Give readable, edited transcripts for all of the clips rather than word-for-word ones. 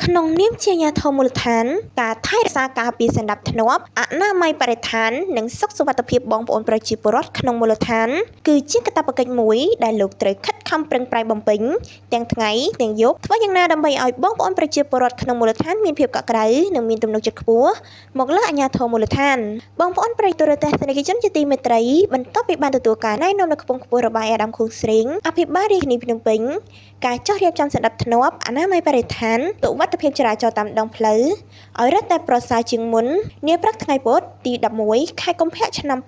ក្នុងនាមជាអាជ្ញាធរមូលដ្ឋានការថែរក្សាការពារសណ្ដាប់ធ្នាប់អនាម័យបរិស្ថាននិងសុខសុវត្ថិភាពបងប្អូនប្រជាពលរដ្ឋក្នុងមូលដ្ឋានគឺជាកាតព្វកិច្ចមួយដែលលោកត្រូវខិតខំប្រឹងប្រែងបំពេញទាំងថ្ងៃទាំងយប់ធ្វើយ៉ាងណាដើម្បីឲ្យបងប្អូនប្រជាពលរដ្ឋក្នុងមូលដ្ឋានមានភាពកក់ក្ដៅនិងមានទំនុកចិត្តខ្ពស់មកលើអាជ្ញាធរមូលដ្ឋានបងប្អូនប្រជាពលរដ្ឋទស្សនិកជនជាទីមេត្រីបន្ទាប់ពីបានទទួលការណែនាំនៅខ្ពង់ខ្ពស់របស់អាដាមខួងស្រេងអភិបាលរាជធានីភ្នំពេញការចោះរៀបចំសណ្ដាប់ធ្នាប់អនាម័យបរិស្ថានសុវត្ថិភាពចរាចរណ៍តាមដងផ្លូវឲ្យរឹតតែប្រសើរជាងមុននាព្រឹកថ្ងៃពុធទី11ខែកុម្ភៈឆ្នាំ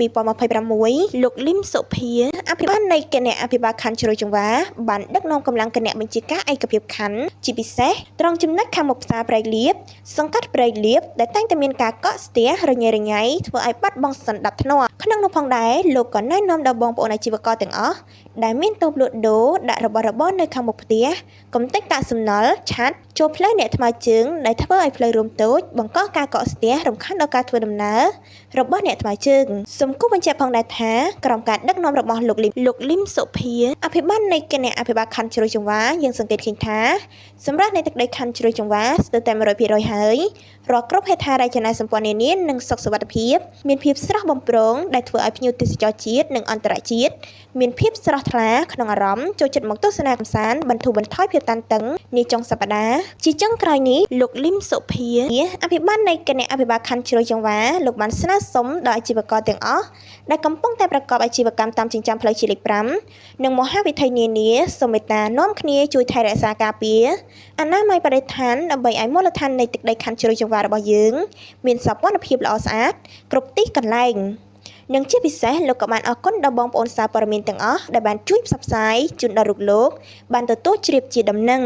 2026លោកលឹមសុភាអភិបាលនៃគណៈអភិបាលខណ្ឌជ្រោយចង្វាបានដឹកនាំកម្លាំងគណៈបញ្ជាការឯកភាពខណ្ឌជាពិសេសត្រង់ចំណុចខាងមុខផ្សារព្រៃលៀបសង្កាត់ព្រៃលៀបដែលតែងតែមានការកកស្ទះរញ៉េរញ៉ៃធ្វើឲ្យបាត់បង់សណ្ដាប់ធ្នាប់ក្នុងនោះផងដែរលោកក៏ណែនាំដល់បងប្អូនអាជីវករទាំងអស់ដែលមានតូបលក់ដូរដាក់របស់របរនៅខាងមុខផ្ទះកុំតិចកាកសំណល់ឆាត់ចូលផ្លូវអ្នកថ្មើរជើងដែលធ្វើឲ្យផ្លូវរួមតូចបង្កការកកស្ទះរំខានដល់ការធ្វើដំណើររបស់អ្នកថ្មើរជើងសូមគូបញ្ជាក់ផងដែរថាក្រោមការដឹកនាំរបស់លោកលឹមសុភាអភិបាលនៃគណៈអភិបាលខណ្ឌជ្រោយចង្វាយើងសង្កេតឃើញថាសម្រាប់នៃទឹកដីខណ្ឌជ្រោយចង្វាស្ទើរតែ 100% ហើយរាល់គ្រប់ហេដ្ឋារចនាសម្ព័ន្ធនានានិងសុខសុវត្ថិភាពមានភាពស្រស់បំព្រងដែលធ្វើឲ្យភ្ញៀវទេសចរជាតិនិងអន្តរជាតិមានភាពស្រស់ថ្លាក្នុងអារម្មណ៍ចូលចិត្តមកទស្សនាកម្សាន្តបន្ធូរបន្ថយភាពតានតឹងនាចុងសប្តាហ៍ជាចុងក្រោយនេះលោកលឹមសុភាអភិបាលនៃគណៈអភិបាលខណ្ឌជ្រោយចង្វាលោកបានស្នើសុំដល់អាជីវករទាំងអស់ដែលកំពុងតែប្រកបអាជីវកម្មតាមចិញ្ចើមផ្លូវជាតិលេខ5និងមហាវិថីនានាសូមមេត្តានាំគ្នាជួយថែរក្សាការពារអនាម័យបរិស្ថានដើម្បីឲ្យមូលដ្ឋាននៃទឹកដីខណ្ឌជ្រោយចង្វារបស់យើងមានសោភ័ណភាពល្អស្អាតគ្រប់ទីកន្លែងនិងជាពិសេសលោកក៏បានអរគុណដល់បងប្អូនសារព័ត៌មានទាំងអស់ដែលបានជួយផ្សព្វផ្សាយជូនដល់រូបលោកបានទទួលជ្រាបជាដំណឹង